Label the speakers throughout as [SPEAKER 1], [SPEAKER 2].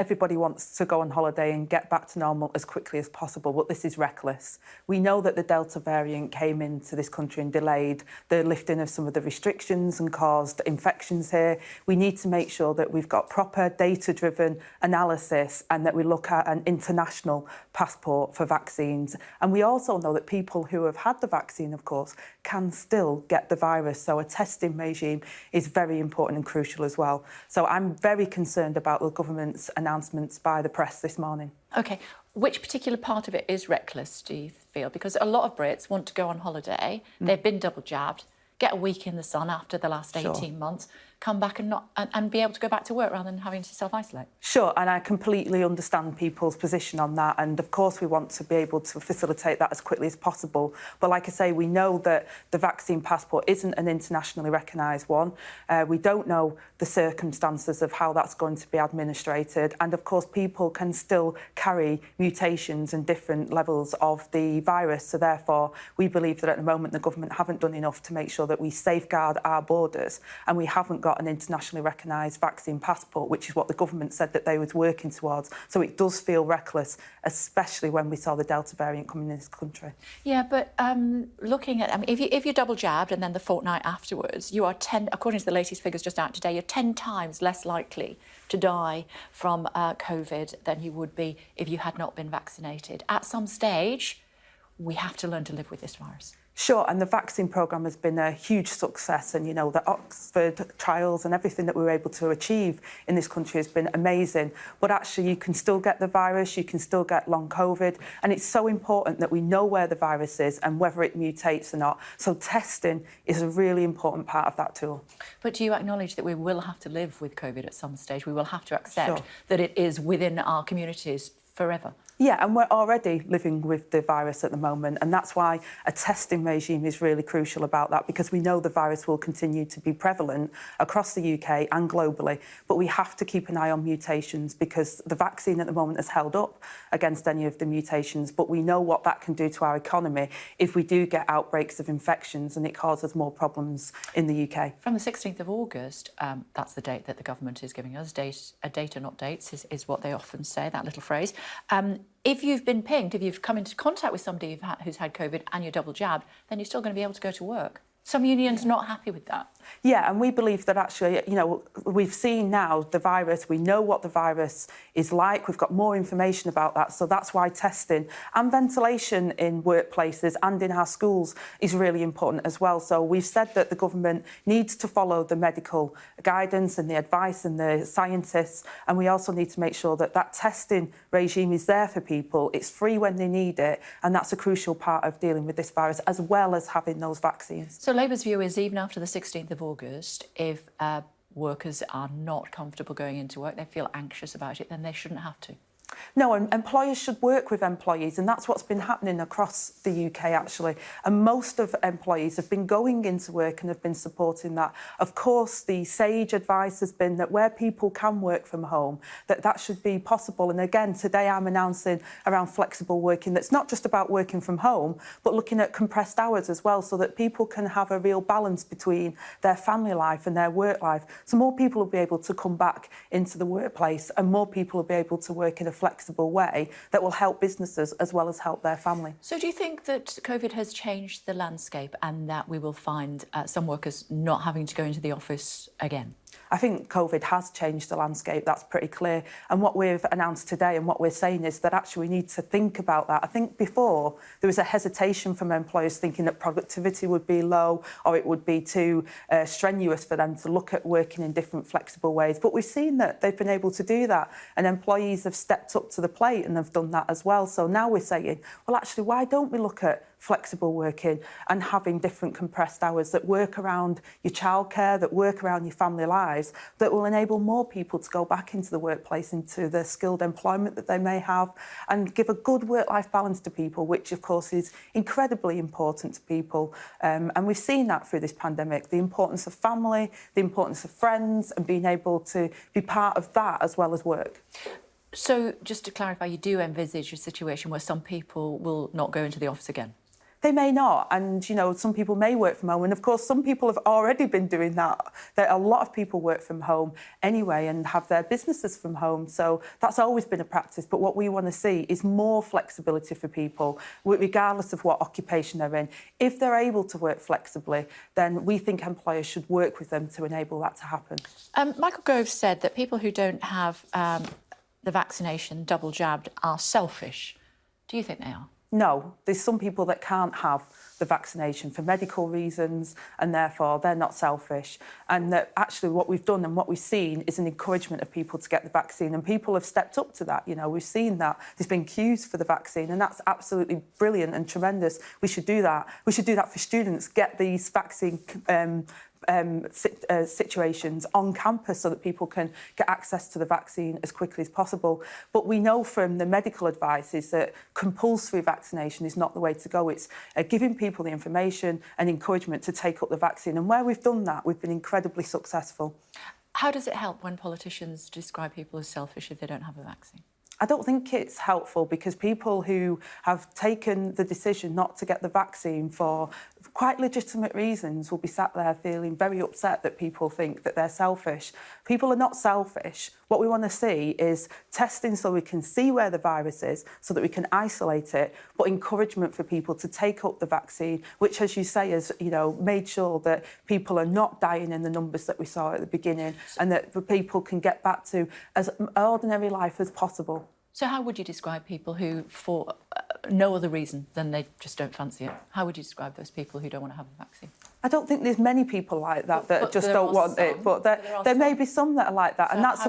[SPEAKER 1] Everybody wants to go on holiday and get back to normal as quickly as possible, but this is reckless. We know that the Delta variant came into this country and delayed the lifting of some of the restrictions and caused infections here. We need to make sure that we've got proper data-driven analysis and that we look at an international passport for vaccines. And we also know that people who have had the vaccine, of course, can still get the virus. So a testing regime is very important and crucial as well. So I'm very concerned about the government's announcements by the press this morning.
[SPEAKER 2] OK. Which particular part of it is reckless, do you feel? Because a lot of Brits want to go on holiday, they've been double jabbed, get a week in the sun after the last 18 months, come back and be able to go back to work rather than having to self-isolate.
[SPEAKER 1] Sure, and I completely understand people's position on that, and of course we want to be able to facilitate that as quickly as possible. But like I say, we know that the vaccine passport isn't an internationally recognised one. We don't know the circumstances of how that's going to be administrated, and of course people can still carry mutations and different levels of the virus. So therefore, we believe that at the moment the government haven't done enough to make sure that we safeguard our borders, and we haven't got an internationally recognised vaccine passport, which is what the government said that they was working towards. So it does feel reckless, especially when we saw the Delta variant coming in this country.
[SPEAKER 2] Yeah, but looking at, if you're double jabbed and then the fortnight afterwards, you are according to the latest figures just out today, you're 10 times less likely to die from COVID than you would be if you had not been vaccinated. At some stage, we have to learn to live with this virus.
[SPEAKER 1] Sure, and the vaccine programme has been a huge success, and, you know, the Oxford trials and everything that we were able to achieve in this country has been amazing. But actually, you can still get the virus, you can still get long COVID, and it's so important that we know where the virus is and whether it mutates or not. So testing is a really important part of that tool.
[SPEAKER 2] But do you acknowledge that we will have to live with COVID at some stage? We will have to accept that it is within our communities forever?
[SPEAKER 1] Yeah, and we're already living with the virus at the moment, and that's why a testing regime is really crucial about that, because we know the virus will continue to be prevalent across the UK and globally, but we have to keep an eye on mutations, because the vaccine at the moment has held up against any of the mutations, but we know what that can do to our economy if we do get outbreaks of infections and it causes more problems in the UK.
[SPEAKER 2] From the 16th of August, that's the date that the government is giving us, data not dates is what they often say, that little phrase. If you've been pinged, if you've come into contact with somebody who's had COVID and you're double jabbed, then you're still going to be able to go to work. Some unions are not happy with that.
[SPEAKER 1] Yeah, and we believe that actually, you know, we've seen now the virus, we know what the virus is like, we've got more information about that, so that's why testing and ventilation in workplaces and in our schools is really important as well. So we've said that the government needs to follow the medical guidance and the advice and the scientists, and we also need to make sure that that testing regime is there for people, it's free when they need it, and that's a crucial part of dealing with this virus, as well as having those vaccines.
[SPEAKER 2] So Labour's view is, even after the 16th of August, if workers are not comfortable going into work, they feel anxious about it, then they shouldn't have to.
[SPEAKER 1] No, and employers should work with employees, and that's what's been happening across the UK, actually. And most of employees have been going into work and have been supporting that. Of course, the sage advice has been that where people can work from home, that should be possible. And again, today I'm announcing around flexible working that's not just about working from home, but looking at compressed hours as well, so that people can have a real balance between their family life and their work life. So more people will be able to come back into the workplace, and more people will be able to work in a flexible way that will help businesses as well as help their family.
[SPEAKER 2] So do you think that COVID has changed the landscape and that we will find some workers not having to go into the office again?
[SPEAKER 1] I think COVID has changed the landscape, that's pretty clear. And what we've announced today and what we're saying is that actually we need to think about that. I think before there was a hesitation from employers thinking that productivity would be low or it would be too strenuous for them to look at working in different flexible ways. But we've seen that they've been able to do that, and employees have stepped up to the plate and have done that as well. So now we're saying, well, actually, why don't we look at flexible working and having different compressed hours that work around your childcare, that work around your family lives, that will enable more people to go back into the workplace, into the skilled employment that they may have, and give a good work-life balance to people, which of course is incredibly important to people. And we've seen that through this pandemic, the importance of family, the importance of friends, and being able to be part of that as well as work.
[SPEAKER 2] So just to clarify, you do envisage a situation where some people will not go into the office again?
[SPEAKER 1] They may not, and some people may work from home, and of course some people have already been doing that. A lot of people work from home anyway and have their businesses from home, so that's always been a practice. But what we want to see is more flexibility for people, regardless of what occupation they're in. If they're able to work flexibly, then we think employers should work with them to enable that to happen.
[SPEAKER 2] Michael Gove said that people who don't have the vaccination, double jabbed, are selfish. Do you think they are?
[SPEAKER 1] No, there's some people that can't have the vaccination for medical reasons, and therefore they're not selfish. And that actually what we've done and what we've seen is an encouragement of people to get the vaccine, and people have stepped up to that. We've seen that there's been queues for the vaccine, and that's absolutely brilliant and tremendous. We should do that. We should do that for students, get these vaccine situations on campus so that people can get access to the vaccine as quickly as possible. But we know from the medical advice is that compulsory vaccination is not the way to go. It's giving people the information and encouragement to take up the vaccine. And where we've done that, we've been incredibly successful.
[SPEAKER 2] How does it help when politicians describe people as selfish if they don't have a vaccine?
[SPEAKER 1] I don't think it's helpful, because people who have taken the decision not to get the vaccine for quite legitimate reasons will be sat there feeling very upset that people think that they're selfish. People are not selfish. What we want to see is testing so we can see where the virus is, so that we can isolate it, but encouragement for people to take up the vaccine, which, as you say, has made sure that people are not dying in the numbers that we saw at the beginning, and that the people can get back to as ordinary life as possible.
[SPEAKER 2] So how would you describe people who, for no other reason than they just don't fancy it, how would you describe those people who don't want to have a vaccine?
[SPEAKER 1] I don't think there's many people like that that just don't want it, but there may be some that are like that, and that's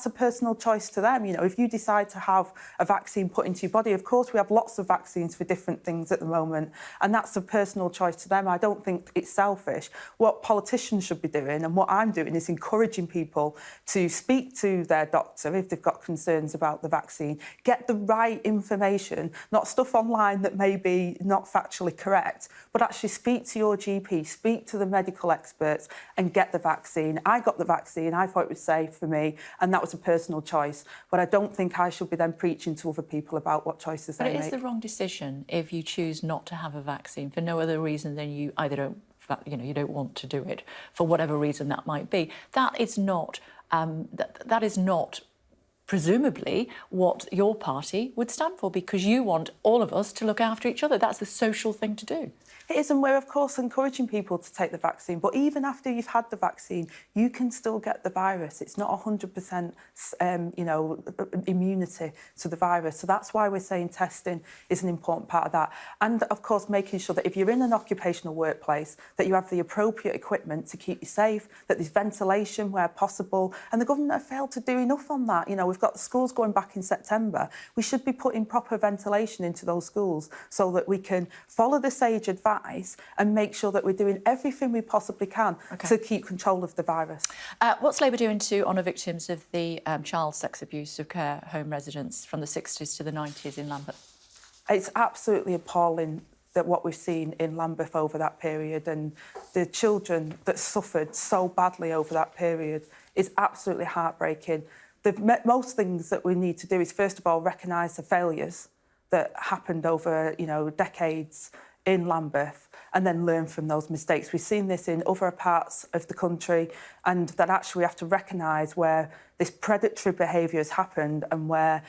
[SPEAKER 1] a personal choice to them. If you decide to have a vaccine put into your body, of course we have lots of vaccines for different things at the moment, and that's a personal choice to them. I don't think it's selfish. What politicians should be doing, and what I'm doing, is encouraging people to speak to their doctor if they've got concerns about the vaccine, get the right information, not stuff online that may be not factually correct, but actually speak to your GP, speak to the medical experts and get the vaccine. I got the vaccine, I thought it was safe for me, and that was a personal choice. But I don't think I should be then preaching to other people about what choices they make.
[SPEAKER 2] But it is the wrong decision if you choose not to have a vaccine for no other reason than you either don't, you don't want to do it, for whatever reason that might be. That is not presumably what your party would stand for, because you want all of us to look after each other. That's the social thing to do.
[SPEAKER 1] It is, and we're of course encouraging people to take the vaccine, but even after you've had the vaccine, you can still get the virus. It's not 100% immunity to the virus. So that's why we're saying testing is an important part of that. And of course making sure that if you're in an occupational workplace, that you have the appropriate equipment to keep you safe, that there's ventilation where possible. And the government have failed to do enough on that. We've got the schools going back in September. We should be putting proper ventilation into those schools so that we can follow the SAGE advice and make sure that we're doing everything we possibly can to keep control of the virus.
[SPEAKER 2] What's Labour doing to honour victims of the child sex abuse of care home residents from the 60s to the 90s in Lambeth?
[SPEAKER 1] It's absolutely appalling that what we've seen in Lambeth over that period, and the children that suffered so badly over that period is absolutely heartbreaking. The most things that we need to do is, first of all, recognise the failures that happened over decades in Lambeth, and then learn from those mistakes. We've seen this in other parts of the country, and that actually we have to recognise where this predatory behaviour has happened and where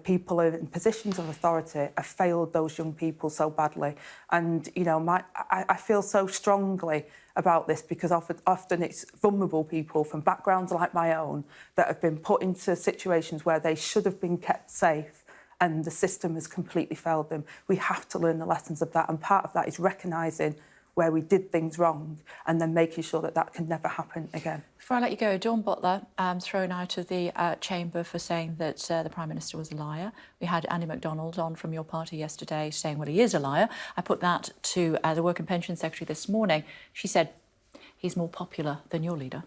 [SPEAKER 1] people in positions of authority have failed those young people so badly. And I feel so strongly about this, because often it's vulnerable people from backgrounds like my own that have been put into situations where they should have been kept safe, and the system has completely failed them. We have to learn the lessons of that, and part of that is recognising where we did things wrong and then making sure that that can never happen again.
[SPEAKER 2] Before I let you go, Dawn Butler thrown out of the chamber for saying that the Prime Minister was a liar. We had Andy MacDonald on from your party yesterday saying, well, he is a liar. I put that to the Work and Pension Secretary this morning. She said, he's more popular than your leader.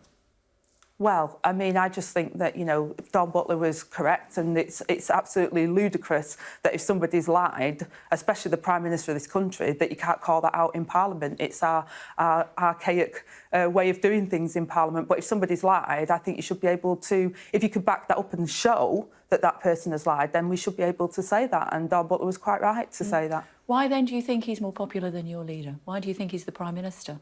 [SPEAKER 1] Well, I mean, I just think that, you know, Dawn Butler was correct, and it's absolutely ludicrous that if somebody's lied, especially the Prime Minister of this country, that you can't call that out in Parliament. It's our archaic way of doing things in Parliament. But if somebody's lied, I think you should be able to, if you could back that up and show that that person has lied, then we should be able to say that. And Dawn Butler was quite right to say that.
[SPEAKER 2] Why then do you think he's more popular than your leader? Why do you think he's the Prime Minister?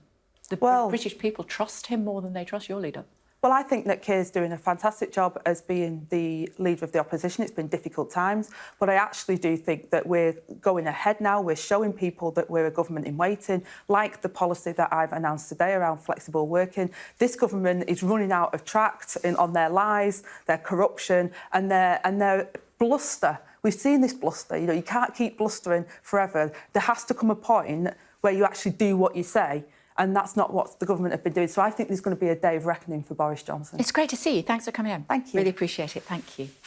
[SPEAKER 2] The British people trust him more than they trust your leader.
[SPEAKER 1] Well, I think that Keir's doing a fantastic job as being the leader of the opposition. It's been difficult times, but I actually do think that we're going ahead now. We're showing people that we're a government in waiting, like the policy that I've announced today around flexible working. This government is running out of tract on their lies, their corruption and their bluster. We've seen this bluster. You know, you can't keep blustering forever. There has to come a point where you actually do what you say. And that's not what the government have been doing. So I think there's going to be a day of reckoning for Boris Johnson.
[SPEAKER 2] It's great to see you. Thanks for coming in.
[SPEAKER 1] Thank you.
[SPEAKER 2] Really appreciate it. Thank you.